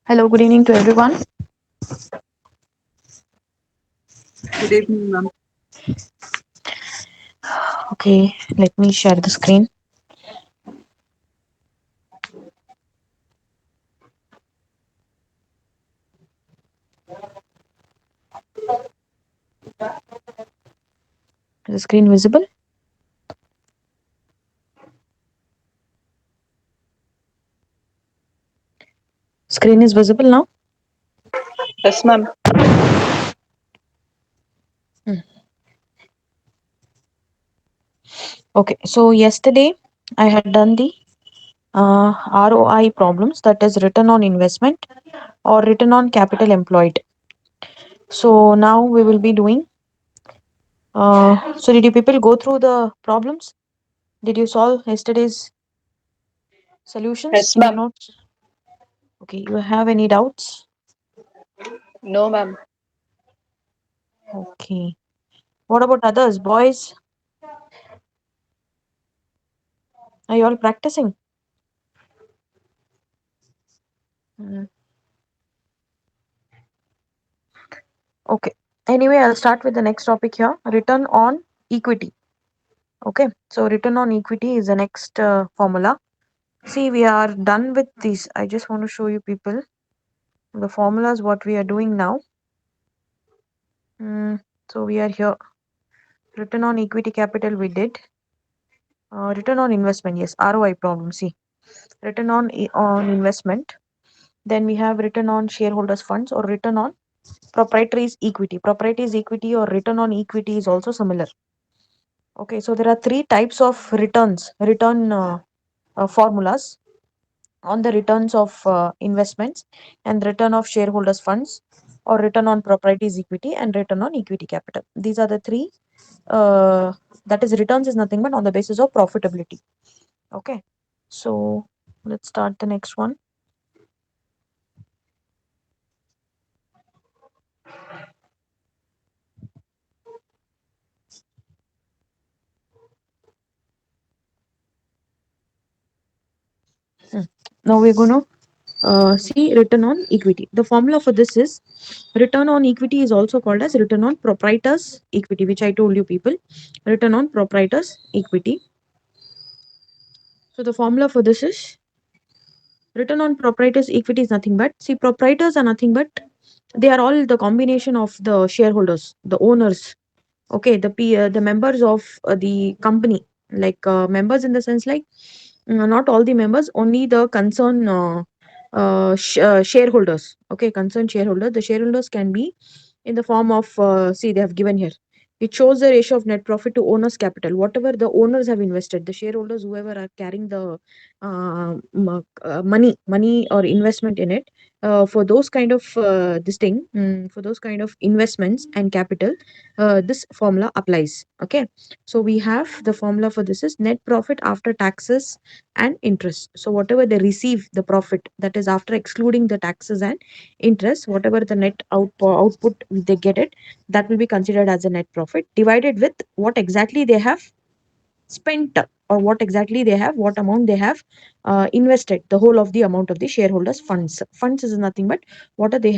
Hello, good evening to everyone. Good evening, ma'am. Okay, let me share the screen. Is the screen visible? Screen is visible now. Yes, ma'am. Hmm. Okay, so yesterday I had done the ROI problems, that is return on investment or return on capital employed. So now we will be doing. So did you people go through the problems? Did you solve yesterday's solutions Yes, in your ma'am. notes? Okay, you have any doubts? No, ma'am. Okay. What about others, boys? Are you all practicing? Hmm. Okay. Anyway, I'll start with the next topic here. Return on equity. Okay. So return on equity is the next formula. See, we are done with this. I just want to show you people the formulas what we are doing now. So we are here. Return on equity capital we did. Return on investment, yes, ROI problem. See, return on investment. Then we have return on shareholders funds or return on proprietary's equity. Proprietary's equity or return on equity is also similar. Okay, so there are three types of return formulas on the returns of investments and return of shareholders funds or return on proprietary's equity and return on equity capital. These are the three. Uh, that is, returns is nothing but on the basis of profitability. Okay, so let's start the next one. Hmm. Now we're going to see return on equity. The formula for this is return on equity is also called as return on proprietors equity, which I told you people. Return on proprietors equity. So the formula for this is return on proprietors equity is nothing but, see, proprietors are nothing but they are all the combination of the shareholders, the owners. Okay, the members of the company, like members in the sense like not all the members, only the concerned shareholders. Okay, concerned shareholder. The shareholders can be in the form of, see, they have given here. It shows the ratio of net profit to owners' capital. Whatever the owners have invested, the shareholders, whoever are carrying the money or investment in it, for those kind of for those kind of investments and capital, this formula applies. Okay, so we have the formula for this is net profit after taxes and interest. So whatever they receive, the profit, that is after excluding the taxes and interest, whatever the net output they get it, that will be considered as a net profit divided with what exactly they have spent, or what amount they have invested, the whole of the amount of the shareholders funds is nothing but whatever they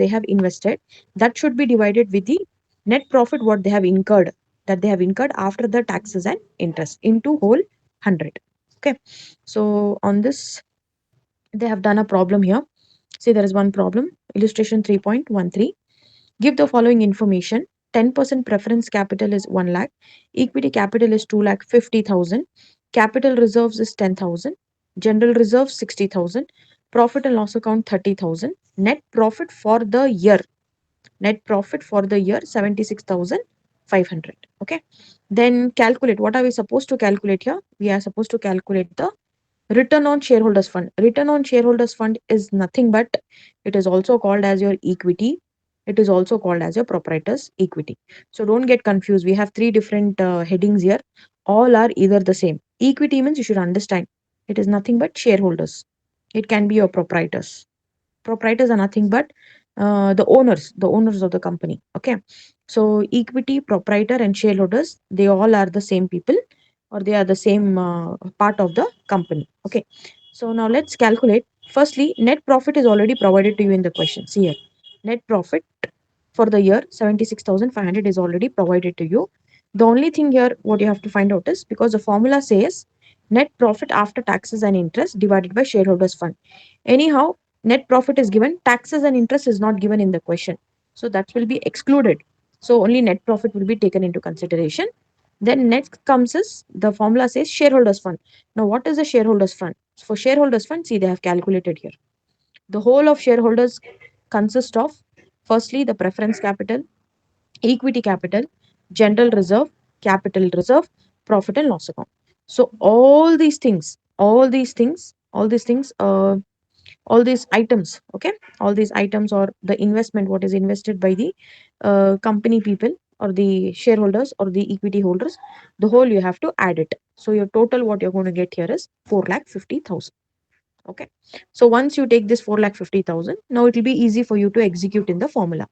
have invested, that should be divided with the net profit what they have incurred, after the taxes and interest, into whole 100. Okay, so on this they have done a problem here. See, there is one problem, illustration 3.13. Give the following information. 10% preference capital is 1 lakh. Equity capital is 2 lakh 50,000. Capital reserves is 10,000. General reserves 60,000. Profit and loss account 30,000. Net profit for the year. 76,500. Okay. Then calculate. What are we supposed to calculate here? We are supposed to calculate the return on shareholders fund. Return on shareholders fund is nothing but, it is also called as your equity. It is also called as your proprietor's equity. So don't get confused. We have three different headings here. All are either the same. Equity means, you should understand, it is nothing but shareholders. It can be your proprietors. Proprietors are nothing but the owners of the company. Okay, so equity, proprietor and shareholders, they all are the same people, or they are the same part of the company. Okay, so now let's calculate Firstly, net profit is already provided to you in the question. See here, net profit for the year 76,500 is already provided to you. The only thing here what you have to find out is, because the formula says net profit after taxes and interest divided by shareholders fund. Anyhow, net profit is given, taxes and interest is not given in the question. So that will be excluded. So only net profit will be taken into consideration. Then next comes is the formula says shareholders fund. Now what is the shareholders fund? For shareholders fund, see they have calculated here. The whole of shareholders consist of, firstly, the preference capital, equity capital, general reserve, capital reserve, profit and loss account. So all these items, okay, all these items or the investment what is invested by the company people or the shareholders or the equity holders, the whole you have to add it. So your total what you're going to get here is 4,50,000. Okay, so once you take this 4,50,000, now it will be easy for you to execute in the formula.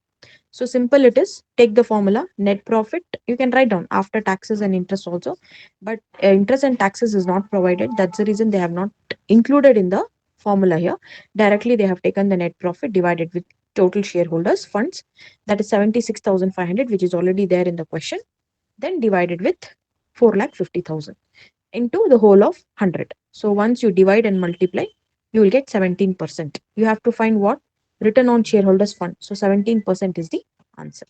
So simple it is. Take the formula net profit. You can write down after taxes and interest also, but interest and taxes is not provided. That's the reason they have not included in the formula here. Directly they have taken the net profit divided with total shareholders funds, that is 76,500, which is already there in the question. Then divided with 4,50,000 into the whole of 100. So once you divide and multiply, you will get 17%. You have to find what? Return on shareholders fund. So 17% is the answer.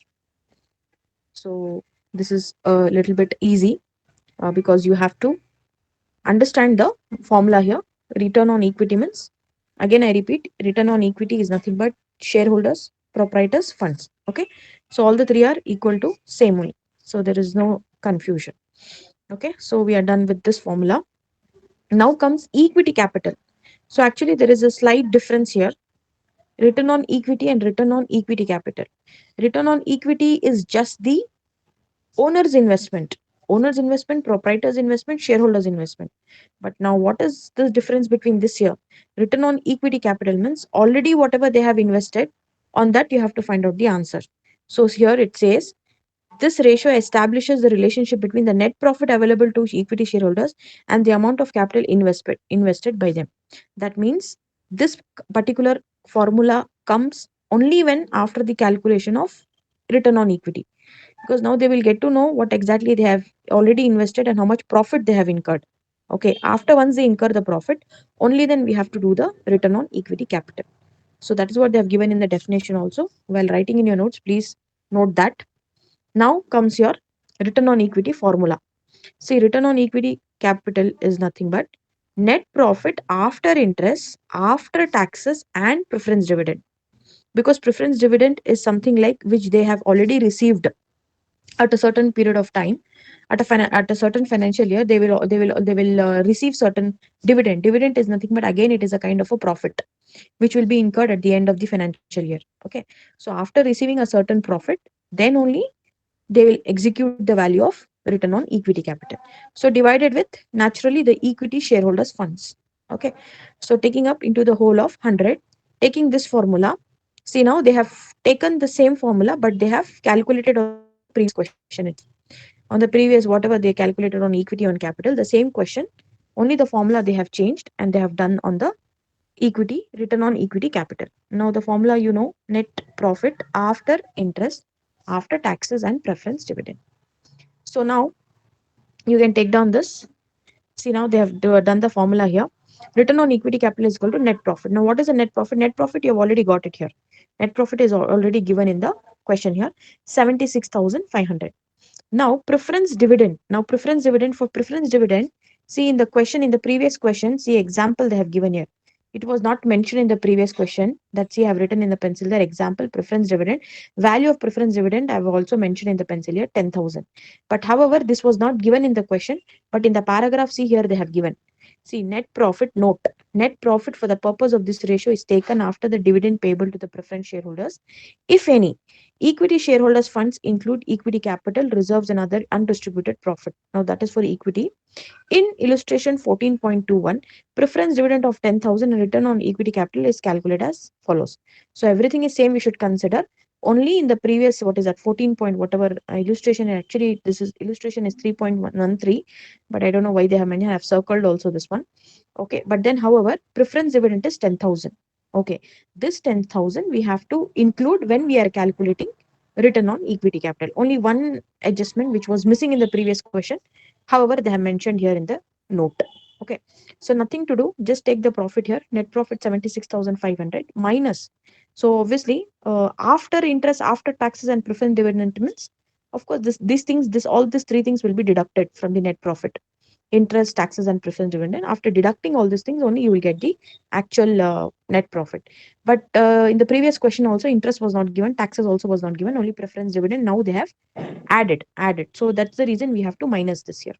So this is a little bit easy because you have to understand the formula here. Return on equity means, again I repeat, return on equity is nothing but shareholders, proprietors, funds. Okay. So all the three are equal to same only. So there is no confusion. Okay. So we are done with this formula. Now comes equity capital. So actually there is a slight difference here. Return on equity and return on equity capital. Return on equity is just the owner's investment. Owner's investment, proprietor's investment, shareholder's investment. But now what is the difference between this here? Return on equity capital means already whatever they have invested, on that you have to find out the answer. So here it says this ratio establishes the relationship between the net profit available to equity shareholders and the amount of capital invested by them. That means this particular formula comes only when after the calculation of return on equity, because now they will get to know what exactly they have already invested and how much profit they have incurred. Okay, after once they incur the profit, only then we have to do the return on equity capital. So that is what they have given in the definition also. While writing in your notes, please note that. Now comes your return on equity formula. See, return on equity capital is nothing but net profit after interest, after taxes, and preference dividend. Because preference dividend is something like which they have already received at a certain period of time, at a certain financial year, they will receive certain dividend. Dividend is nothing but again it is a kind of a profit which will be incurred at the end of the financial year. Okay, so after receiving a certain profit, then only they will execute the value of return on equity capital. So divided with naturally the equity shareholders funds. Okay, so taking up into the whole of 100, taking this formula. See, now they have taken the same formula but they have calculated on the previous question itself. On the previous whatever they calculated on equity on capital, the same question, only the formula they have changed and they have done on the equity, return on equity capital. Now the formula, net profit after interest, after taxes and preference dividend. So now you can take down this. See, now they have done the formula here. Return on equity capital is equal to net profit. Now what is the net profit? Net profit you have already got it here. Net profit is already given in the question here, 76,500. Now, preference dividend. Now, preference dividend, for preference dividend, see in the question, in the previous question, see example they have given here. It was not mentioned in the previous question. That see I have written in the pencil there, example preference dividend. Value of preference dividend I have also mentioned in the pencil here, 10,000. But however, this was not given in the question, but in the paragraph, see here they have given. See, net profit note. Net profit for the purpose of this ratio is taken after the dividend payable to the preference shareholders, if any. Equity shareholders funds include equity capital, reserves and other undistributed profit. Now that is for equity. In illustration 14.21, preference dividend of 10,000 and return on equity capital is calculated as follows. So everything is same we should consider. Only in the previous, what is that, 14 point whatever illustration, actually this is illustration is 3.13, but I don't know why they have mentioned. I have circled also this one. Okay, but then however preference dividend is 10,000. Okay, this 10,000 we have to include when we are calculating return on equity capital. Only one adjustment which was missing in the previous question, however they have mentioned here in the note. Okay, so nothing to do, just take the profit here, net profit 76,500 minus. So obviously after interest, after taxes and preference dividend means, of course these things, this all these three things will be deducted from the net profit: interest, taxes, and preference dividend. After deducting all these things, only you will get the actual net profit. But in the previous question also, interest was not given, taxes also was not given, only preference dividend. Now they have added. So that's the reason we have to minus this here.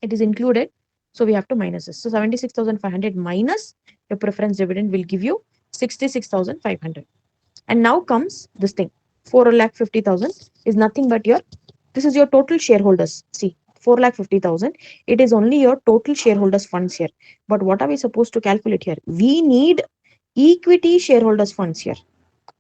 It is included, so we have to minus this. So 76,500 minus your preference dividend will give you 66,500. And now comes this thing, 4,50,000 is nothing but your, this is your total shareholders. See, 4,50,000, it is only your total shareholders funds here. But what are we supposed to calculate here? We need equity shareholders funds here.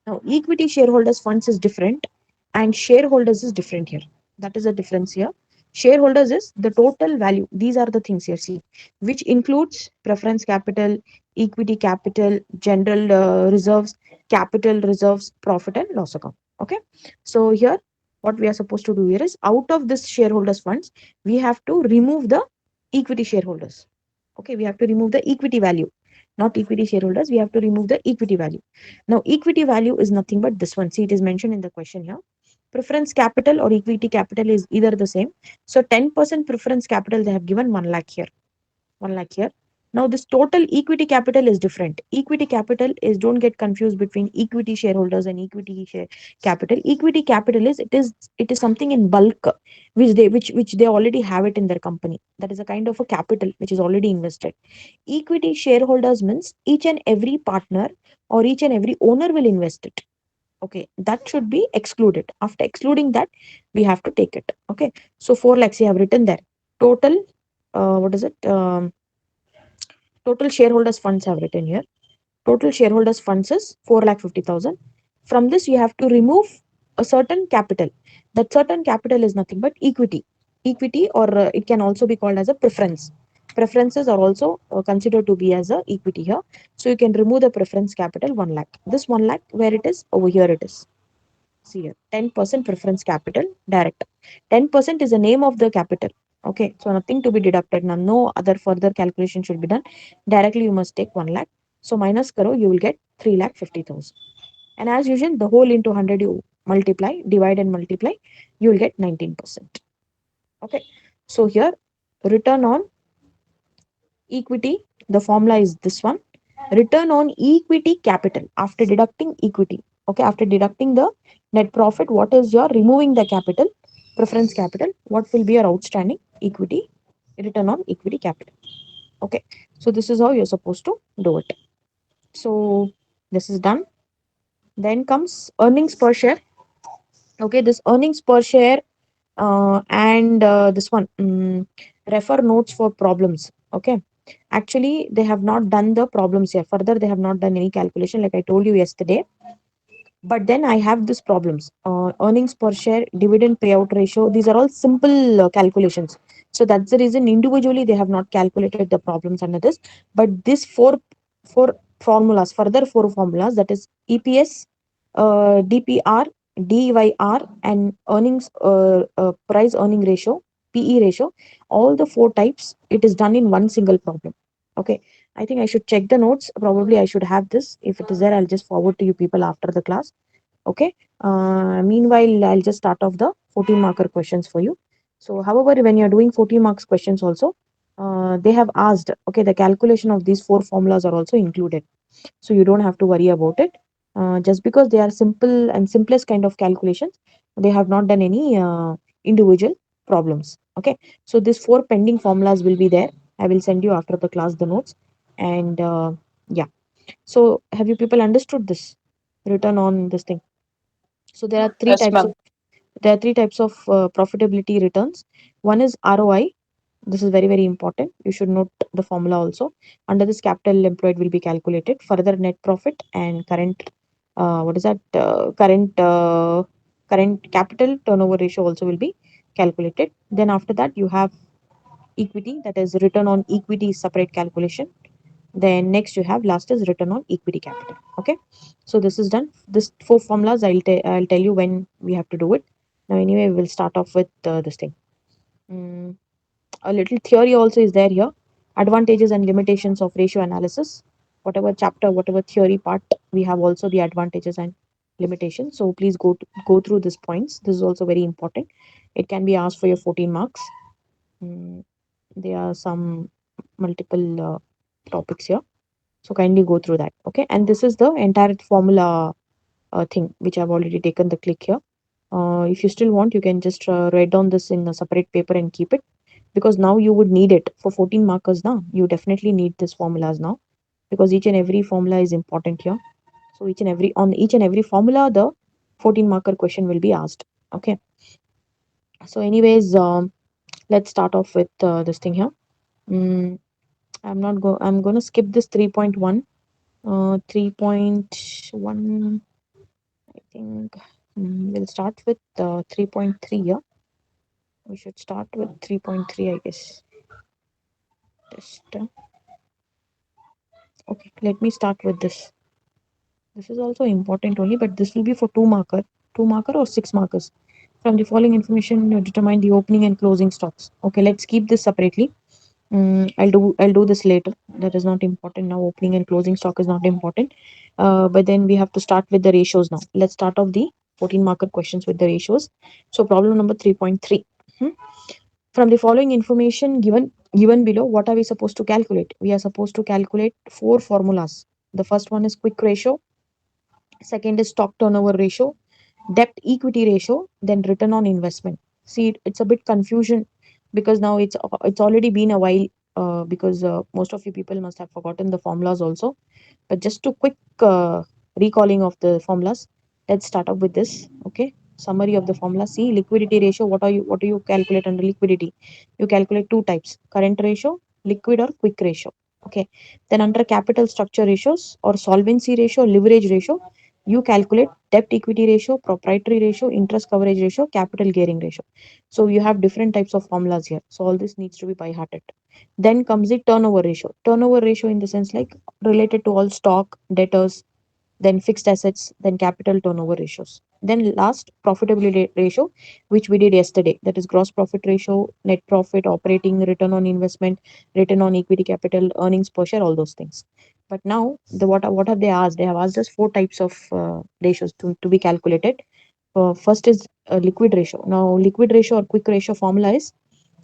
Now equity shareholders funds is different and shareholders is different here. That is the difference here. Shareholders is the total value. These are the things here, see, which includes preference capital, equity capital, general reserves, capital reserves, profit and loss account. Okay, so here what we are supposed to do here is, out of this shareholders funds we have to remove the equity shareholders. Okay, we have to remove the equity value, not equity shareholders, we have to remove the equity value. Now equity value is nothing but this one. See, it is mentioned in the question here. Preference capital or equity capital is either the same. So 10% preference capital they have given 1 lakh here. 1 lakh here. Now this total equity capital is different. Equity capital is, don't get confused between equity shareholders and equity share capital. Equity capital is, it is something in bulk which they already have it in their company. That is a kind of a capital which is already invested. Equity shareholders means each and every partner or each and every owner will invest it. Okay, that should be excluded. After excluding that, we have to take it. Okay, so 4 lakhs you have written there. Total, what is it? Total shareholders funds have written here. Total shareholders funds is 4,50,000. From this, you have to remove a certain capital. That certain capital is nothing but equity. Equity, or it can also be called as a preference. Preferences are also considered to be as a equity here. So you can remove the preference capital 1 lakh. This 1 lakh, where it is? Over here it is. See here, 10% preference capital direct. 10% is the name of the capital. Okay, so nothing to be deducted. Now, no other further calculation should be done. Directly you must take 1 lakh. So minus karo, you will get 3,50,000. And as usual, the whole into 100 you multiply, divide and multiply, you will get 19%. Okay, so here return on equity, the formula is this one. Return on equity capital after deducting equity. Okay, after deducting the net profit, what is your removing the capital, preference capital, what will be your outstanding equity, return on equity capital. Okay, so this is how you're supposed to do it. So this is done. Then comes earnings per share. Okay, this earnings per share and this one, refer notes for problems. Okay, actually they have not done the problems here. Further, they have not done any calculation like I told you yesterday. But then I have these problems, earnings per share, dividend payout ratio, these are all simple calculations. So that's the reason individually they have not calculated the problems under this. But this four formulas, further four formulas, that is EPS, DPR, DYR, and earnings price earning ratio, PE ratio, all the four types, it is done in one single problem. Okay, I think I should check the notes. Probably I should have this. If it is there, I'll just forward to you people after the class. Okay. Meanwhile, I'll just start off the 14 marker questions for you. So, however, when you're doing 14 marks questions also, they have asked, okay, the calculation of these four formulas are also included. So you don't have to worry about it. Just because they are simple and simplest kind of calculations, they have not done any individual problems. Okay. So these four pending formulas will be there. I will send you after the class the notes. And yeah. So have you people understood this? Return on this thing. So there are three Yes, types of, ma'am. profitability returns. One is ROI. This is very, very important. You should note the formula also. Under this, capital employed will be calculated. Further, net profit and current what is that, current capital turnover ratio also will be calculated. Then after that you have equity, that is return on equity is separate calculation. Then next you have last is return on equity capital. Okay, so this is done. This four formulas I'll tell you when we have to do it. Now anyway, we'll start off with this thing. Mm, a little theory also is there here. Advantages and limitations of ratio analysis. Whatever chapter, whatever theory part, we have also the advantages and limitations. So please go through these points. This is also very important. It can be asked for your 14 marks. Mm, there are some multiple topics here, so kindly go through that. Okay, and this is the entire formula thing which I've already taken the click here. If you still want, you can just write down this in a separate paper and keep it, because now you would need it for 14 markers. Now you definitely need this formulas now, because each and every formula is important here. So each and every formula, the 14 marker question will be asked. Okay, so anyways, let's start off with this thing here. mm, I'm gonna skip this 3.1. 3.1, I think. We'll start with 3.3 here. We should start with 3.3, I guess. Just okay, let me start with this. This is also important only, but this will be for two marker or six markers. From the following information, you determine the opening and closing stocks. Okay, let's keep this separately. I'll do this later. That is not important now. Opening and closing stock is not important. But then we have to start with the ratios now. Let's start off the 14 marker questions with the ratios. So problem number 3.3. Hmm. From the following information given below, what are we supposed to calculate? We are supposed to calculate four formulas. The first one is quick ratio, second is stock turnover ratio, debt equity ratio, then return on investment. See, it's a bit confusion because now it's already been a while, because most of you people must have forgotten the formulas also. But just to quick recalling of the formulas, let's start up with this. Okay, summary of the formula. See, liquidity ratio. What do you calculate under liquidity? You calculate two types: current ratio, liquid or quick ratio. Okay, then under capital structure ratios or solvency ratio, leverage ratio, you calculate debt equity ratio, proprietary ratio, interest coverage ratio, capital gearing ratio. So you have different types of formulas here. So all this needs to be by hearted. Then comes the turnover ratio. Turnover ratio in the sense like related to all stock, debtors, then fixed assets, then capital turnover ratios. Then last, profitability ratio, which we did yesterday. That is gross profit ratio, net profit, operating return on investment, return on equity capital, earnings per share, all those things. But now, what have they asked? They have asked us four types of ratios to be calculated. First is liquid ratio. Now, liquid ratio or quick ratio formula is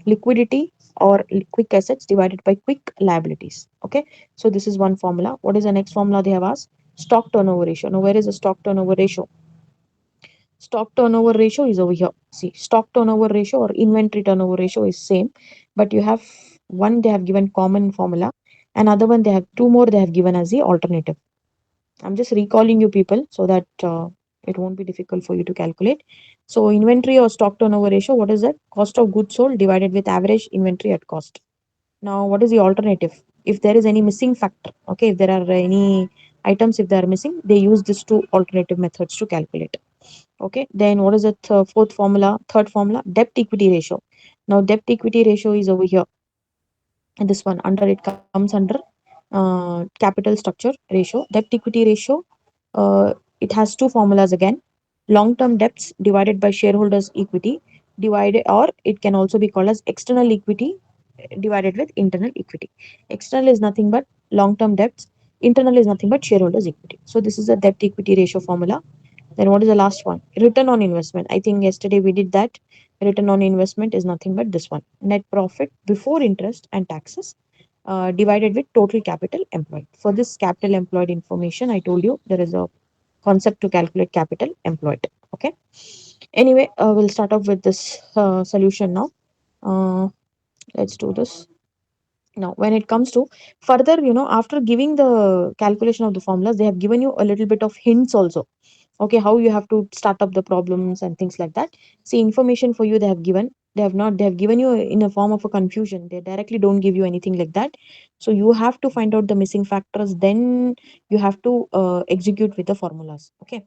liquidity or quick assets divided by quick liabilities. Okay, so this is one formula. What is the next formula they have asked? Stock turnover ratio. Now where is the stock turnover ratio? Stock turnover ratio is over here. See, stock turnover ratio or inventory turnover ratio is same, but you have one they have given common formula, another one they have two more they have given as the alternative. I'm just recalling you people so that it won't be difficult for you to calculate. So inventory or stock turnover ratio, what is that? Cost of goods sold divided with average inventory at cost. Now, what is the alternative? If there is any missing factor, okay, if there are any items, if they are missing, they use these two alternative methods to calculate. Okay, then what is the fourth formula? Third formula, debt equity ratio. Now, debt equity ratio is over here. And this one under it comes under capital structure ratio. Debt equity ratio, it has two formulas again: long term debts divided by shareholders equity divided, or it can also be called as external equity divided with internal equity. External is nothing but long term debts, internal is nothing but shareholders equity. So this is the debt equity ratio formula. Then what is the last one? Return on investment. I think yesterday we did that. Return on investment is nothing but this one: net profit before interest and taxes divided with total capital employed. For this capital employed information, I told you there is a concept to calculate capital employed. Okay. Anyway, we'll start off with this solution now. Uh, let's do this. Now, when it comes to further, after giving the calculation of the formulas, they have given you a little bit of hints also. Okay, how you have to start up the problems and things like that. See, information for you they have given. They have given you in a form of a confusion. They directly don't give you anything like that. So you have to find out the missing factors, then you have to execute with the formulas. Okay,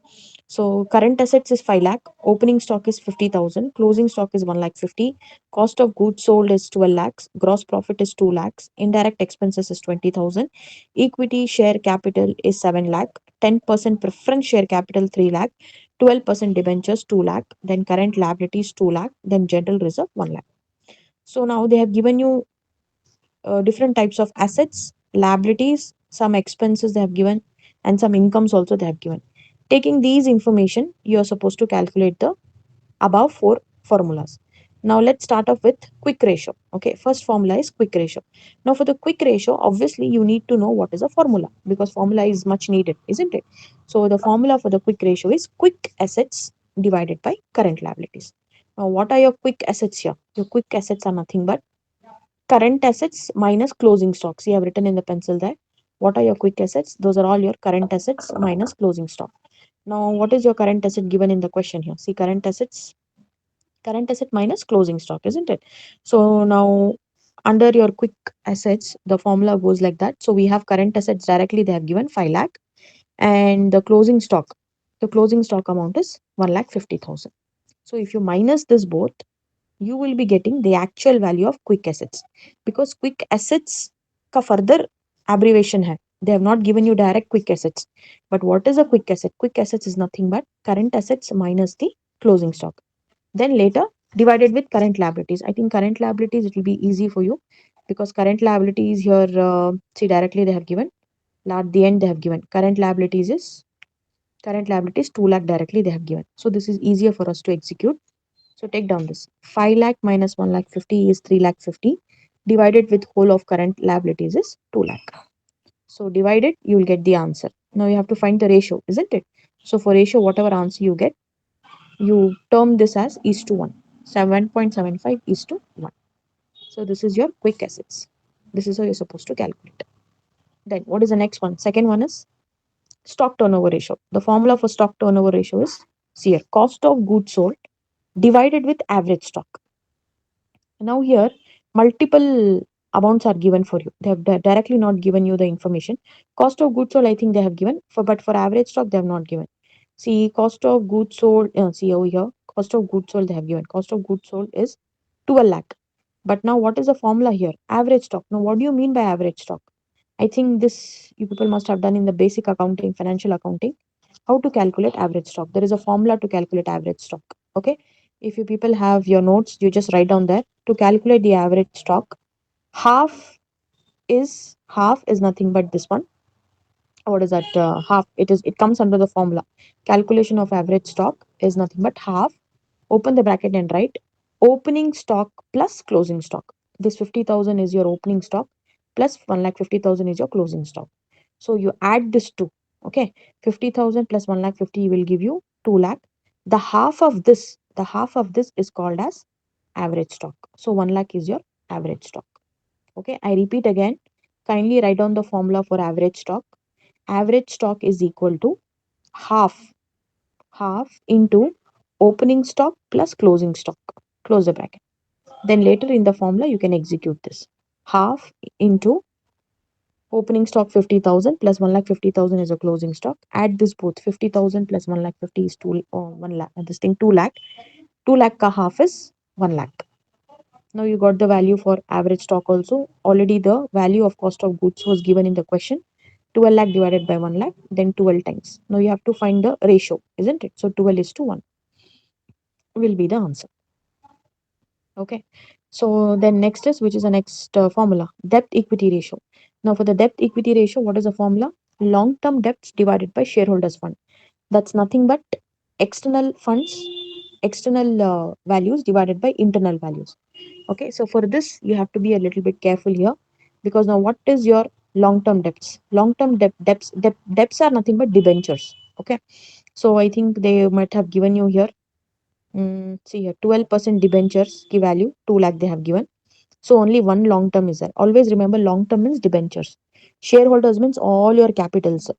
so current assets is 5 lakh, opening stock is 50,000, closing stock is 1 lakh 50, cost of goods sold is 12 lakhs, gross profit is 2 lakhs, indirect expenses is 20,000, equity share capital is 7 lakh, 10% preference share capital 3 lakh, 12% debentures 2 lakh, then current liabilities 2 lakh, then general reserve 1 lakh. So now they have given you different types of assets, liabilities, some expenses they have given, and some incomes also they have given. Taking these information, you are supposed to calculate the above four formulas. Now let's start off with quick ratio. Okay, first formula is quick ratio. Now for the quick ratio, obviously you need to know what is a formula, because formula is much needed, isn't it? So the formula for the quick ratio is quick assets divided by current liabilities. Now what are your quick assets here? Your quick assets are nothing but current assets minus closing stock. See, I have written in the pencil there. What are your quick assets? Those are all your current assets minus closing stock. Now, what is your current asset given in the question here? See, current asset minus closing stock, isn't it? So now under your quick assets, the formula goes like that. So we have current assets directly, they have given 5 lakh, and the closing stock amount is 1 lakh 50,000. So if you minus this both, you will be getting the actual value of quick assets, because quick assets का further abbreviation hai. They have not given you direct quick assets. But what is a quick asset? Quick assets is nothing but current assets minus the closing stock. Then later divided with current liabilities. I think current liabilities, it will be easy for you, because current liabilities here, see, directly they have given. At the end they have given current liabilities 2 lakh directly they have given. So this is easier for us to execute. So take down this 5 lakh minus 1 lakh 50 is 3 lakh 50, divided with whole of current liabilities is 2 lakh. So divided, you will get the answer. Now you have to find the ratio, isn't it? So for ratio, whatever answer you get, you term this as is to 1. 7.75 is to 1. So this is your quick assets. This is how you're supposed to calculate. Then what is the next one? Second one is stock turnover ratio. The formula for stock turnover ratio is here, cost of goods sold divided with average stock. Now here, multiple amounts are given for you. They have directly not given you the information. Cost of goods sold, I think they have given, but for average stock, they have not given. See, cost of goods sold, see over here, cost of goods sold they have given. Cost of goods sold is 12 lakh. But now what is the formula here? Average stock. Now what do you mean by average stock? I think this you people must have done in the basic accounting, financial accounting, how to calculate average stock. There is a formula to calculate average stock. Okay. If you people have your notes, you just write down there to calculate the average stock. Half is nothing but this one. What is that? Half. It comes under the formula. Calculation of average stock is nothing but half. Open the bracket and write opening stock plus closing stock. This 50,000 is your opening stock, plus 1 lakh 50,000 is your closing stock. So you add this two. Okay, 50,000 plus 1 lakh 50 will give you 2 lakh. The half of this is called as average stock. So 1 lakh is your average stock. Okay, I repeat again. Kindly write down the formula for average stock. Average stock is equal to half half into opening stock plus closing stock. Close the bracket. Then later in the formula, you can execute this. Half into opening stock 50,000 plus 1 lakh 50,000 is a closing stock. Add this both, 50,000 plus 1 lakh 50 is 2, 1 lakh. This thing 2 lakh. 2 lakh ka half is 1 lakh. Now you got the value for average stock also. Already the value of cost of goods was given in the question. 12 lakh divided by 1 lakh, then 12 times. Now you have to find the ratio, isn't it? So 12 is to 1 will be the answer. Okay. So then next is, which is the next formula, debt equity ratio. Now for the debt equity ratio, what is the formula? Long term debts divided by shareholders fund. That's nothing but external funds, external values divided by internal values. Okay. So for this, you have to be a little bit careful here, because now what is your long term debts? Long term debts are nothing but debentures. Okay. So I think they might have given you here. See here, 12% debentures ki value 2 lakh they have given. So only one long term is there. Always remember, long term means debentures. Shareholders means all your capitals,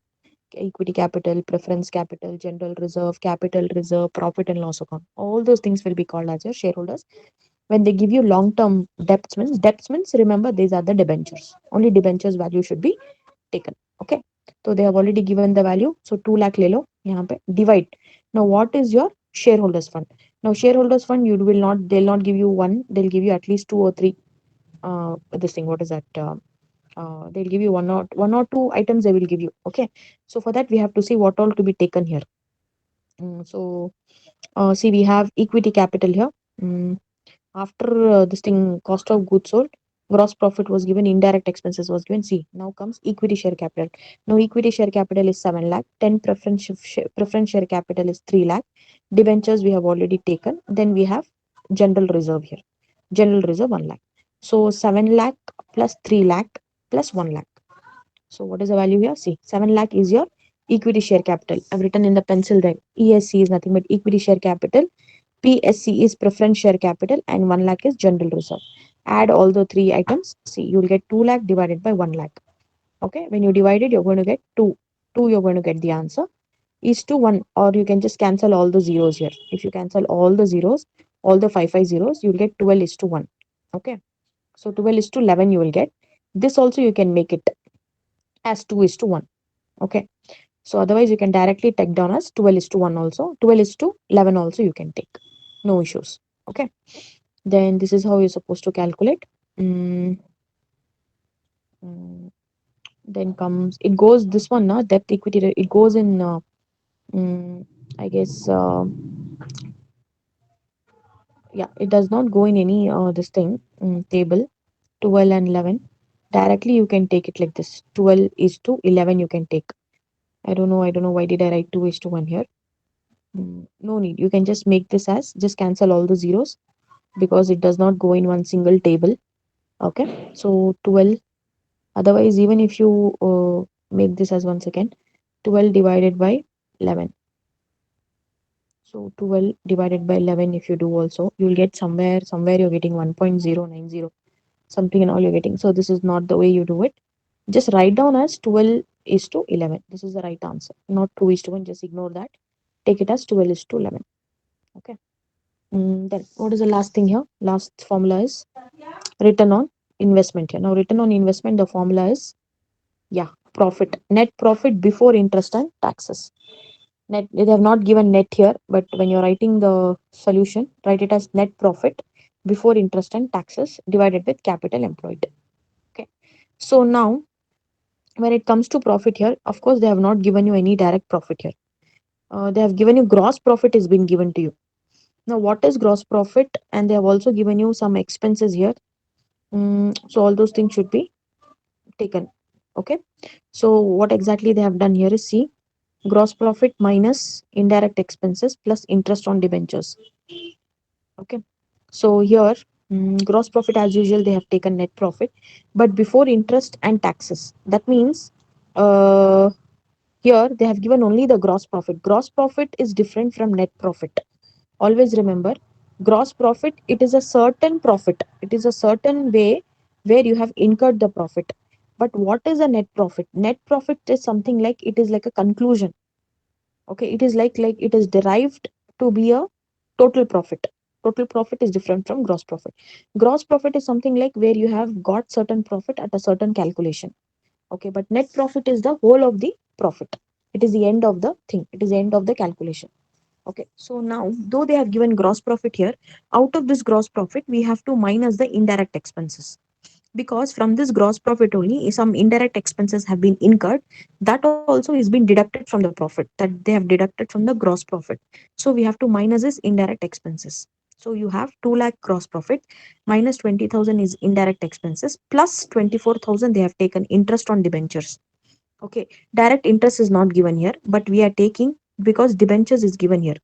equity capital, preference capital, general reserve, capital reserve, profit and loss account. All those things will be called as your shareholders. When they give you long term debts means remember these are the debentures. Only debentures value should be taken. Okay. So they have already given the value. So 2 lakh ले लो यहाँ पे divide. Now what is your shareholders fund? Now shareholders fund you will not they'll not give you one, they'll give you at least two or three this thing, what is that, they'll give you one or two items they will give you. Okay, so for that we have to see what all to be taken here. So see, we have equity capital here. Mm, After this thing, cost of goods sold, gross profit was given, indirect expenses was given. See, now comes equity share capital. Now equity share capital is 7 lakh, 10 preference share capital is 3 lakh, debentures we have already taken. Then we have general reserve here, general reserve 1 lakh. So 7 lakh plus 3 lakh plus 1 lakh. So what is the value here? See, 7 lakh is your equity share capital. I've written in the pencil there. ESC is nothing but equity share capital. PSC is preference share capital, and 1 lakh is general reserve. Add all the three items. See, you'll get 2 lakh divided by 1 lakh. Okay, when you divide it, you're going to get 2. 2, you're going to get the answer is to 1, or you can just cancel all the zeros here. If you cancel all the zeros, all the 5 zeros, you'll get 12 is to 1. Okay, so 12 is to 11 you will get. This also you can make it as 2 is to 1. Okay, so otherwise you can directly take down as 12 is to 1 also. 12 is to 11 also you can take. No issues. Okay, then this is how you're supposed to calculate. Mm, mm, then comes, it goes this one, na, debt equity, it goes in, mm, I guess, yeah, it does not go in any this thing, table, 12 and 11. Directly you can take it like this. 12 is to 11 you can take. I don't know why did I write 2 is to 1 here. No need. You can just make this as, just cancel all the zeros because it does not go in one single table. Okay, so 12. Otherwise, even if you make this as, one second, 12 divided by 11. So 12 divided by 11, if you do also, you'll get somewhere you're getting 1.090, something and all you're getting. So this is not the way you do it. Just write down as 12 is to 11. This is the right answer, not 2 is to 1. Just ignore that. Take it as 12 is to 11. Okay. Then what is the last thing here? Last formula is return on investment here. Now, return on investment, the formula is, yeah, profit, net profit before interest and taxes. Net, they have not given net here, but when you're writing the solution, write it as net profit before interest and taxes divided with capital employed. Okay. So now, when it comes to profit here, of course, they have not given you any direct profit here. They have given you gross profit is been given to you. Now, what is gross profit? And they have also given you some expenses here. So all those things should be taken. Okay. So what exactly they have done here is, see, gross profit minus indirect expenses plus interest on debentures. Okay. So here, gross profit as usual they have taken net profit, but before interest and taxes. That means uh, here they have given only the gross profit. Gross profit is different from net profit. Always remember, gross profit, it is a certain profit. It is a certain way where you have incurred the profit. But what is a net profit? Net profit is something like, it is like a conclusion. Okay, it is like it is derived to be a total profit. Total profit is different from gross profit. Gross profit is something like where you have got certain profit at a certain calculation. Okay, but net profit is the whole of the profit. It is the end of the thing. It is the end of the calculation. Okay, so now though they have given gross profit here, out of this gross profit we have to minus the indirect expenses, because from this gross profit only some indirect expenses have been incurred. That also is being deducted from the profit that they have deducted from the gross profit. So we have to minus this indirect expenses. So you have 2 lakh gross profit minus 20,000 is indirect expenses plus 24,000 they have taken interest on debentures. Okay, direct interest is not given here, but we are taking because debentures is given here.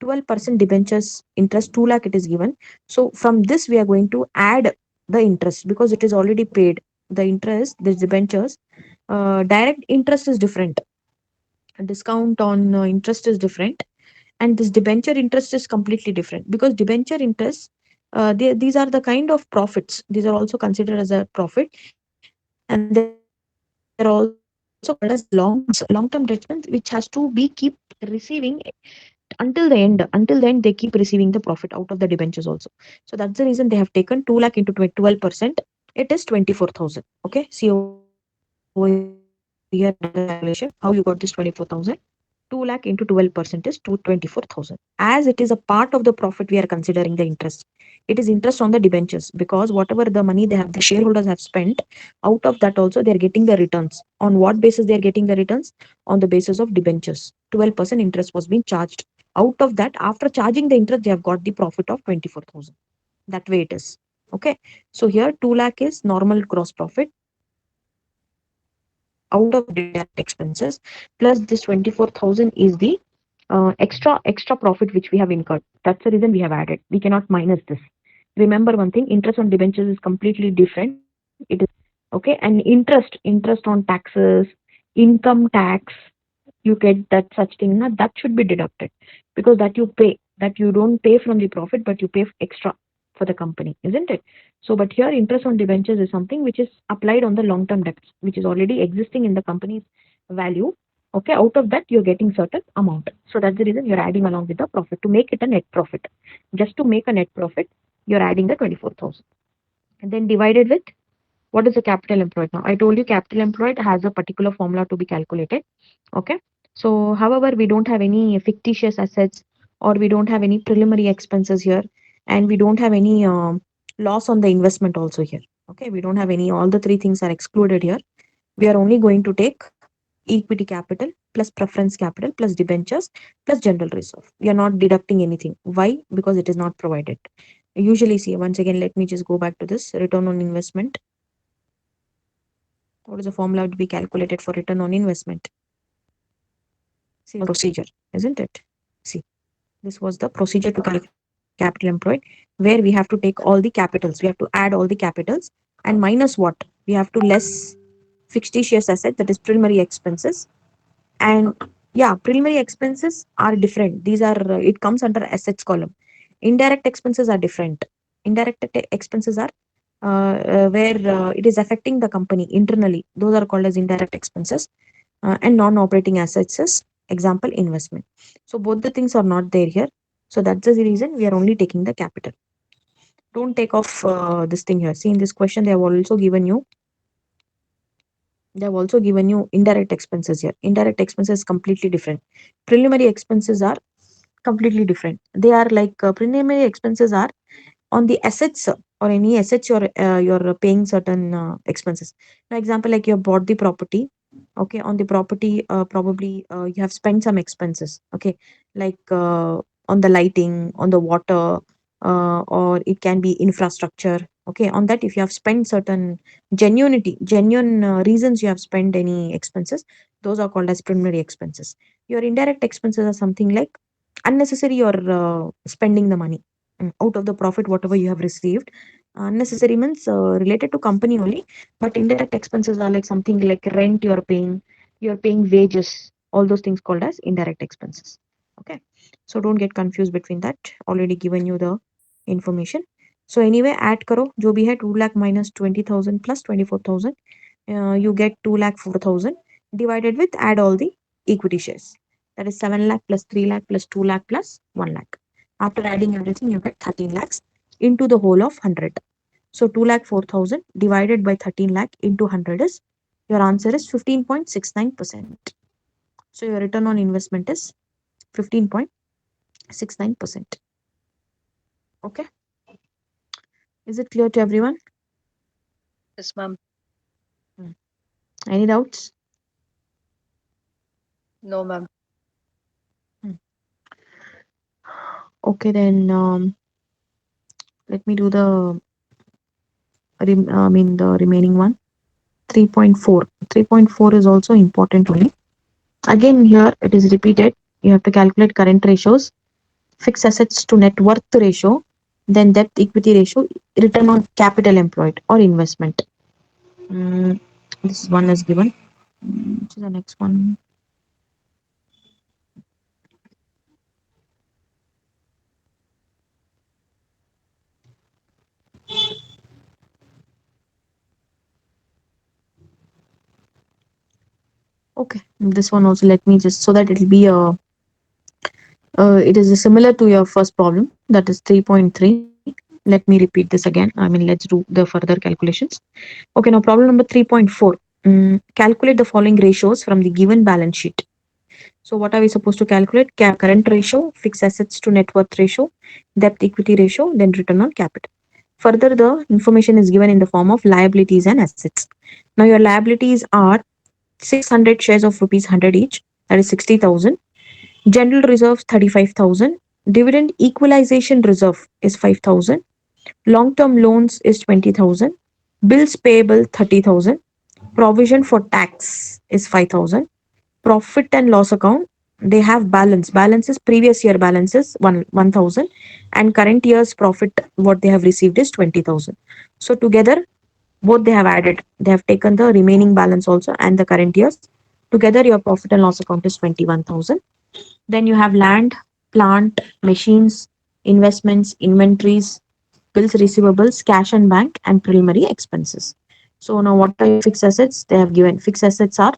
12% debentures interest, 2 lakh it is given. So from this we are going to add the interest because it is already paid. The interest, the debentures, direct interest is different. Discount on interest is different, and this debenture interest is completely different because debenture interest, these are the kind of profits. These are also considered as a profit, and they're also called as long term debts, long term debts which has to be keep receiving until the end they keep receiving the profit out of the debentures also. So that's the reason they have taken 2 lakh into 12%. It is 24,000. Okay, see over here under the calculation how you got this 24,000. 2 lakh into 12% is 224,000. As it is a part of the profit, we are considering the interest. It is interest on the debentures because whatever the money the shareholders have spent, out of that also they are getting the returns. On what basis they are getting the returns? On the basis of debentures. 12% interest was being charged. Out of that, after charging the interest, they have got the profit of 24,000. That way it is. Okay. So here 2 lakh is normal gross profit out of the indirect expenses, plus this 24,000 is the extra profit which we have incurred. That's the reason we have added. We cannot minus this. Remember one thing, interest on debentures is completely different. It is okay. And interest on taxes, income tax, you get that such thing na, that should be deducted because that you pay, that you don't pay from the profit but you pay extra for the company, isn't it? So but here interest on debentures is something which is applied on the long term debts which is already existing in the company's value. Okay, out of that you're getting certain amount. So that's the reason you're adding along with the profit to make it a net profit. Just to make a net profit, you're adding the 24,000 and then divided with what is the capital employed. Now I told you capital employed has a particular formula to be calculated. Okay, so however we don't have any fictitious assets or we don't have any preliminary expenses here, and we don't have any loss on the investment also here. Okay, we don't have any, all the three things are excluded here. We are only going to take equity capital plus preference capital plus debentures plus general reserve. We are not deducting anything. Why? Because it is not provided. Usually, see, once again, let me just go back to this return on investment. What is the formula to be calculated for return on investment? See, procedure, isn't it? See, this was the procedure to calculate capital employed, where we have to take all the capitals. We have to add all the capitals and minus what? We have to less fictitious asset, that is preliminary expenses. And yeah, preliminary expenses are different. These are, it comes under assets column. Indirect expenses are different. Indirect expenses are where it is affecting the company internally. Those are called as indirect expenses. And non-operating assets is example investment. So both the things are not there here. So that's the reason we are only taking the capital. Don't take off this thing here. See, in this question they have also given you indirect expenses here. Indirect expenses is completely different. Preliminary expenses are completely different. They are like preliminary expenses are on the assets or any assets you're paying certain expenses. For example, like you have bought the property. Okay, on the property, probably you have spent some expenses. Okay, like on the lighting, on the water, or it can be infrastructure. Okay, on that if you have spent certain genuine reasons you have spent any expenses, those are called as preliminary expenses. Your indirect expenses are something like unnecessary you're spending the money out of the profit whatever you have received. Unnecessary means related to company only, but indirect expenses are like something like rent you're paying wages, all those things called as indirect expenses. Okay, so don't get confused between that. Already given you the information. So anyway, add karo jo bhi hai 2 lakh minus 20,000 plus 24,000, you get 2 lakh 4,000 divided with add all the equity shares, that is 7 lakh plus 3 lakh plus 2 lakh plus 1 lakh. After adding everything, you get 13 lakhs into the whole of 100. So 2 lakh 4,000 divided by 13 lakh into 100 is, your answer is 15.69%. So your return on investment is 15.69%. Okay. Is it clear to everyone? Yes, ma'am. Hmm. Any doubts? No, ma'am. Hmm. Okay, then let me do the, the remaining one. 3.4. 3.4 is also important only. Again, here it is repeated. You have to calculate current ratios, fixed assets to net worth ratio, then debt equity ratio, return on capital employed or investment. Mm, this one is given. Which is the next one? Okay, this one also let me just, so that it will be It is similar to your first problem, that is 3.3. Let me repeat this again. I mean, let's do the further calculations. Okay, now problem number 3.4. Calculate the following ratios from the given balance sheet. So, what are we supposed to calculate? Current ratio, fixed assets to net worth ratio, debt equity ratio, then return on capital. Further, the information is given in the form of liabilities and assets. Now, your liabilities are 600 shares of rupees 100 each, that is 60,000. General reserves 35,000. Dividend equalization reserve is 5,000. Long term loans is 20,000. Bills payable 30,000. Provision for tax is 5,000. Profit and loss account, they have balances, previous year balances 1,000, and current year's profit what they have received is 20,000. So together both they have added, they have taken the remaining balance also and the current year's. Together your profit and loss account is 21,000. Then you have land, plant, machines, investments, inventories, bills receivables, cash and bank, and preliminary expenses. So now what are your fixed assets? They have given fixed assets are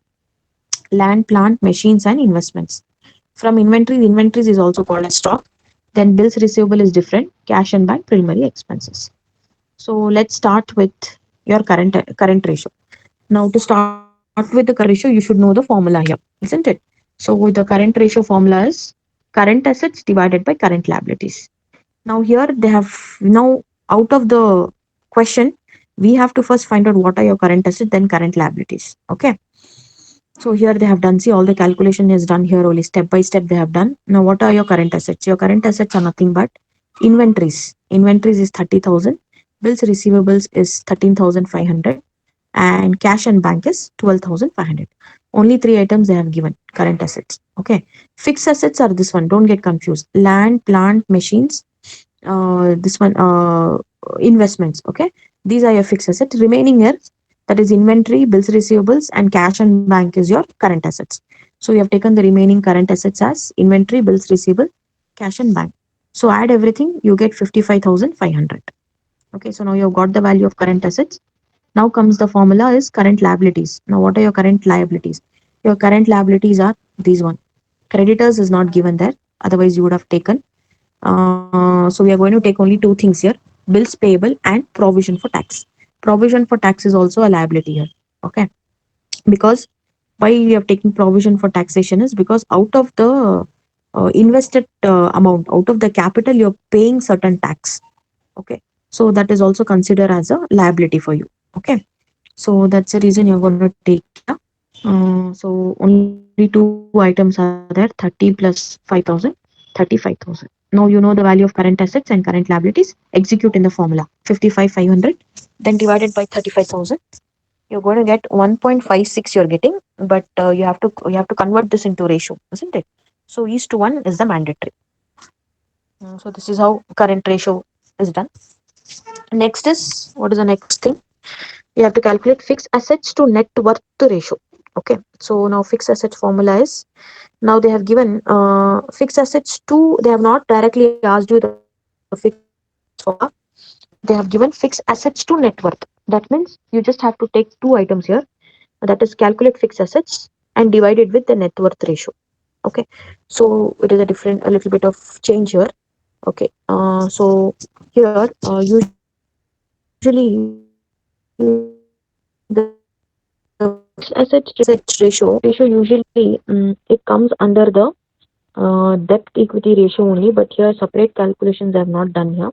land, plant, machines, and investments. From inventories is also called as stock. Then bills receivable is different, cash and bank, preliminary expenses. So let's start with your current ratio. Now to start with the current ratio, you should know the formula here, isn't it? So the current ratio formula is current assets divided by current liabilities. Now here they have, now out of the question, we have to first find out what are your current assets, then current liabilities. Okay. So here they have done, see all the calculation is done here only step by step they have done. Now what are your current assets? Your current assets are nothing but inventories. Inventories is 30,000. Bills receivables is 13,500 and cash and bank is 12,500. Only three items they have given current assets. Okay. Fixed assets are this one. Don't get confused. Land, plant, machines, this one investments. Okay, these are your fixed assets. Remaining here, that is inventory, bills receivables, and cash and bank is your current assets. So you have taken the remaining current assets as inventory, bills receivable, cash and bank. So add everything, you get 55,500. Okay, so now you have got the value of current assets. Now comes the formula is current liabilities. Now what are your current liabilities? Your current liabilities are these one. Creditors is not given there, otherwise you would have taken. So we are going to take only two things here: bills payable and provision for tax. Provision for tax is also a liability here. Okay, because why we have taken provision for taxation is because out of the invested amount, out of the capital, you're paying certain tax. Okay, so that is also considered as a liability for you. Okay, so that's the reason you're going to take here. So only two items are there: 30 plus 5,000, 35,000. Now you know the value of current assets and current liabilities. Execute in the formula 55,500, then divided by 35,000. You're going to get 1.56. You're getting, but you have to convert this into ratio, isn't it? So each to one is the mandatory. So this is how current ratio is done. Next is, what is the next thing? You have to calculate fixed assets to net worth ratio. Okay, so now fixed assets formula is, now they have given fixed assets to, they have not directly asked you the fixed assets formula, but they have given fixed assets to net worth. That means you just have to take two items here, that is calculate fixed assets and divide it with the net worth ratio. Okay, so it is a little bit of change here. Okay, so here usually the fixed assets ratio usually it comes under the debt equity ratio only, but here separate calculations I have not done here.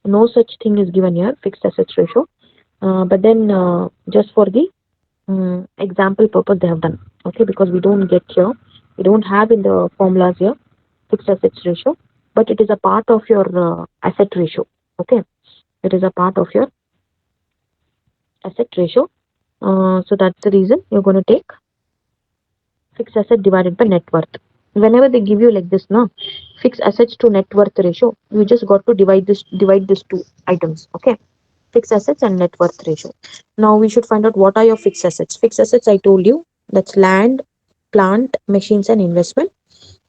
No such thing is given here, fixed assets ratio. But then just for the example purpose they have done. Okay, because we don't get here, we don't have in the formulas here fixed assets ratio, but it is a part of your asset ratio. Okay, it is a part of your asset ratio. So that's the reason you're going to take fixed asset divided by net worth. Whenever they give you like this, no, fixed assets to net worth ratio, you just got to divide this two items. Okay, fixed assets and net worth ratio. Now we should find out what are your fixed assets. Fixed assets, I told you, that's land, plant, machines, and investment.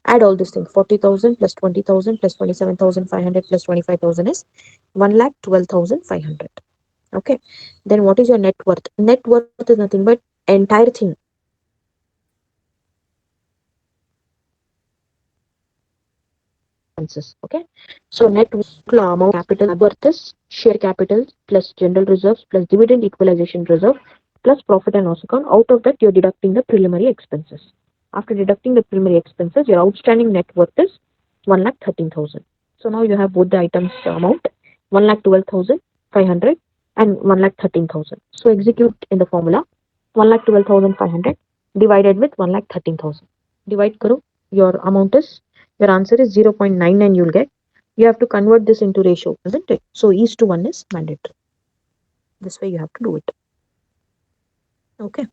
Add all these things: 40,000 plus 20,000 plus 27,500 plus 25,000 is 1,12,500. Okay. Then what is your net worth? Net worth is nothing but entire thing. So net total amount capital worth is share capital plus general reserves plus dividend equalization reserve plus profit and loss account. Out of that, you're deducting the preliminary expenses. After deducting the preliminary expenses, your outstanding net worth is 1,13,000. So now you have both the items amount 1,12,500 and 1,13,000. So execute in the formula 1,12,500 divided with 1,13,000. Divide karo. Your amount is your answer is 0.99 you'll get. You have to convert this into ratio, isn't it? So each to one is mandatory. This way you have to do it. Okay.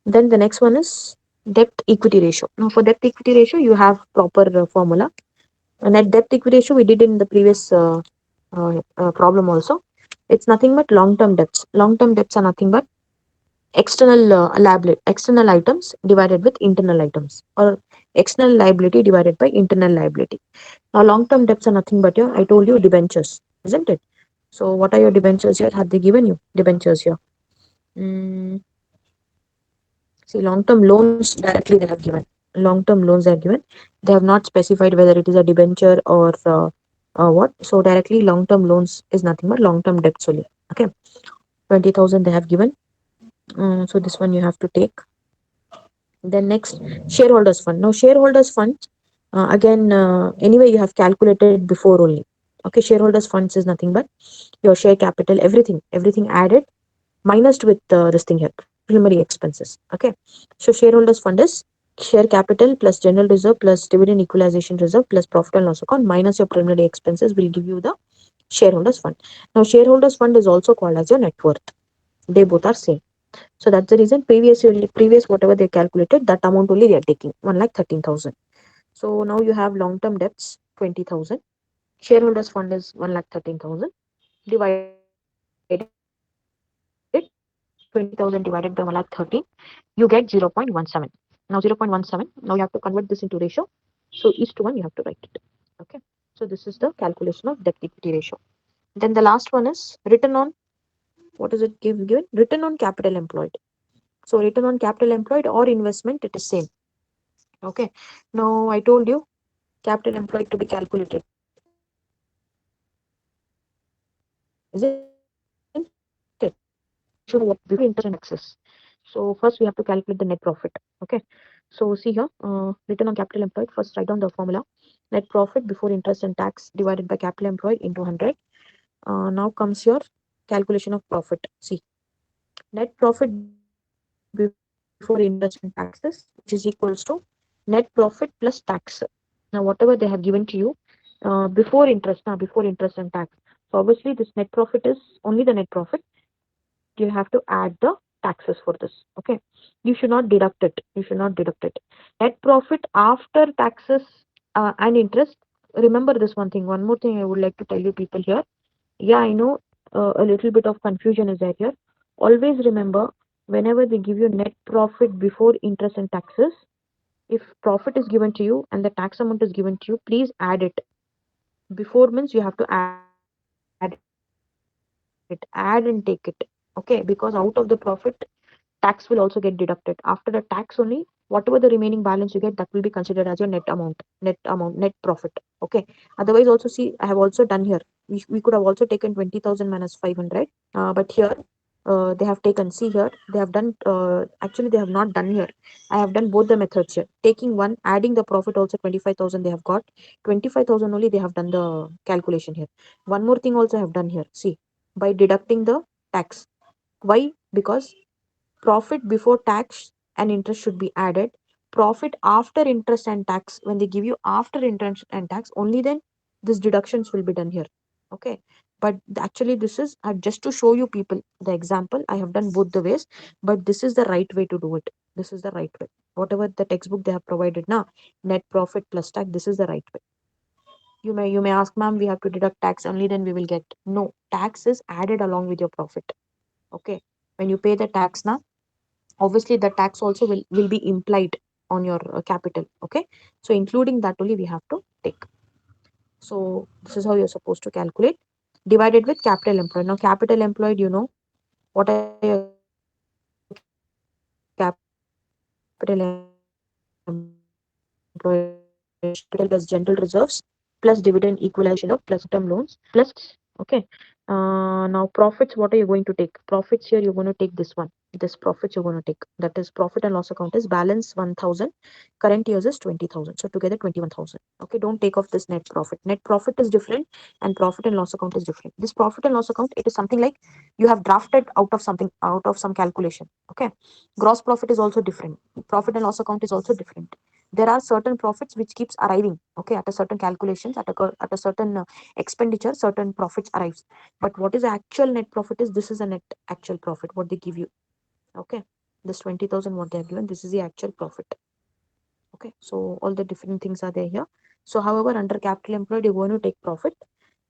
Then the next one is debt equity ratio. Now for debt equity ratio, you have proper formula. Net debt equity ratio we did in the previous problem also. It's nothing but long term debts. Long term debts are nothing but external liability, external items divided with internal items, or external liability divided by internal liability. Now long term debts are nothing but your, I told you, debentures, isn't it? So what are your debentures here? Have they given you debentures here? Mm, See, long term loans directly they have given. Long term loans they have given. They have not specified whether it is a debenture or what. So directly long term loans is nothing but long term debts only. Okay, 20,000 they have given. So this one you have to take. Then next, shareholders fund. Now shareholders fund, again, anyway you have calculated before only. Okay, shareholders funds is nothing but your share capital, everything added minus with this thing here, preliminary expenses. Okay, so shareholders fund is share capital plus general reserve plus dividend equalization reserve plus profit and loss account minus your preliminary expenses will give you the shareholders fund. Now shareholders fund is also called as your net worth. They both are same. So that's the reason previous whatever they calculated, that amount only they are taking 1,13,000. So now you have long term debts 20,000. Shareholders fund is 1,13,000 divided 20,000 divided by 1,13, you get 0.17. Now 0.17, now you have to convert this into ratio. So each to one you have to write it. Okay. So this is the calculation of debt equity ratio. Then the last one is return on, what is it given? Return on capital employed. So return on capital employed or investment, it is same. Okay. Now I told you capital employed to be calculated, isn't it? So we should know what before interest and taxes. So first we have to calculate the net profit. Okay. So see here, return on capital employed. First write down the formula. Net profit before interest and tax divided by capital employed into 100. Now comes your calculation of profit. See, net profit before interest and taxes, which is equals to net profit plus tax. Now whatever they have given to you before interest, before interest and tax. So obviously this net profit is only the net profit, but you have to add the taxes for this. Okay, you should not deduct it. You should not deduct it. Net profit after taxes and interest. Remember this one thing. One more thing I would like to tell you people here. Yeah, I know a little bit of confusion is there here. Always remember, whenever they give you net profit before interest and taxes, if profit is given to you and the tax amount is given to you, please add it. Before means you have to add it, add and take it. Okay, because out of the profit, tax will also get deducted. After the tax only, whatever the remaining balance you get, that will be considered as your net amount, net profit. Okay. Otherwise, also see, I have also done here. We could have also taken 20,000 minus 500. But here, they have taken, see here, they have done, actually, they have not done here. I have done both the methods here. Taking one, adding the profit also 25,000 they have got. 25,000 only they have done the calculation here. One more thing also I have done here. See, by deducting the tax. Why? Because profit before tax and interest should be added. Profit after interest and tax, when they give you after interest and tax, only then this deductions will be done here. Okay. But actually, this is just to show you people the example. I have done both the ways, but this is the right way to do it. This is the right way. Whatever the textbook they have provided now, net profit plus tax, this is the right way. You may ask, ma'am, we have to deduct tax only, then we will get. No, tax is added along with your profit. Okay. When you pay the tax now, obviously the tax also will be implied on your capital. Okay, so including that only we have to take. So this is how you're supposed to calculate, divided with capital employed. Now capital employed, what are your capital employed? Share capital plus general reserves plus profit and loss account minus your preliminary expenses. plus dividend equalization reserve plus term loans plus tax. Okay. Now profits, what are you going to take? Profits here, you're going to take this one. This profits you're going to take. That is profit and loss account is balance 1,000. Current years is 20,000. So together 21,000. Okay. Don't take off this net profit. Net profit is different and profit and loss account is different. This profit and loss account, it is something like you have drafted out of something, out of some calculation. Okay. Gross profit is also different. Profit and loss account is also different. There are certain profits which keeps arriving, okay, at a certain calculations, at a certain expenditure, certain profits arrives. But what is actual net profit is, this is a net actual profit what they give you. Okay. This 20,000 what they have given, this is the actual profit. Okay. So all the different things are there here. So however, under capital employed, you're going to take profit.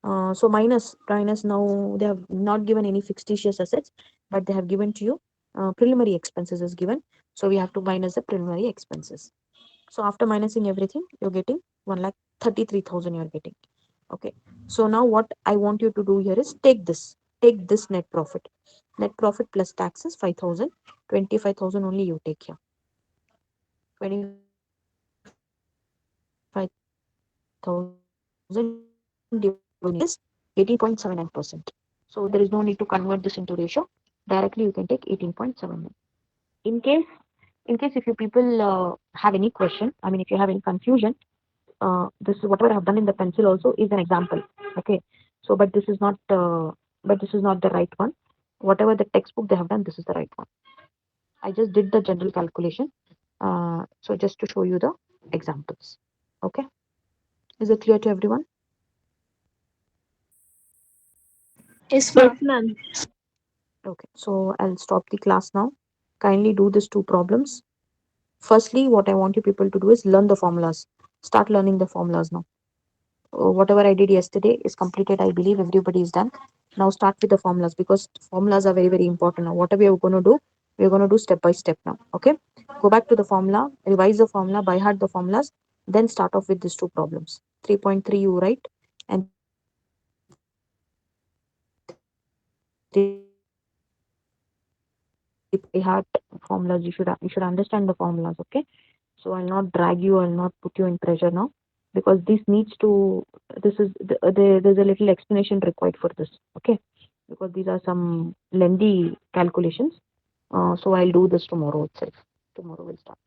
So minus now, they have not given any fictitious assets, but they have given to you preliminary expenses is given. So we have to minus the preliminary expenses. So after minusing everything, you're getting 1,33,000 you're getting. Okay. So now what I want you to do here is take this net profit. Net profit plus taxes 5,000, 25,000 only you take here. 25,000 divided by this 18.79%. So there is no need to convert this into ratio. Directly you can take 18.79. In case if you people have any question, I mean if you have any confusion, this is whatever I have done in the pencil also is an example. Okay. So but this is not the right one. Whatever the textbook they have done, this is the right one. I just did the general calculation. So just to show you the examples. Okay. Is it clear to everyone? Yes, Yes, ma'am. ma'am. Okay. So I'll stop the class now. Kindly do these two problems. Firstly, what I want you people to do is learn the formulas. Start learning the formulas now. Whatever I did yesterday is completed. I believe everybody is done. Now start with the formulas, because formulas are very, very important. Now, whatever you're going to do, we're going to do step by step now. Okay. Go back to the formula, revise the formula, by heart the formulas, then start off with these two problems. 3.3 you write, and 3.4 you write. And by heart formulas, you should understand the formulas. Okay. So I'll not drag you, I'll not put you in pressure now, because this needs to, this is there's a little explanation required for this. Okay. Because these are some lengthy calculations. So I'll do this tomorrow itself. Tomorrow we'll start.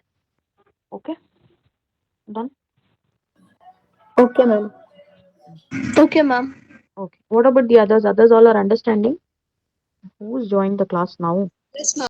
Okay. Done. Okay, ma'am. Okay, ma'am. Okay. What about the others? Others all are understanding. Who's joined the class now? Yes, ma'am.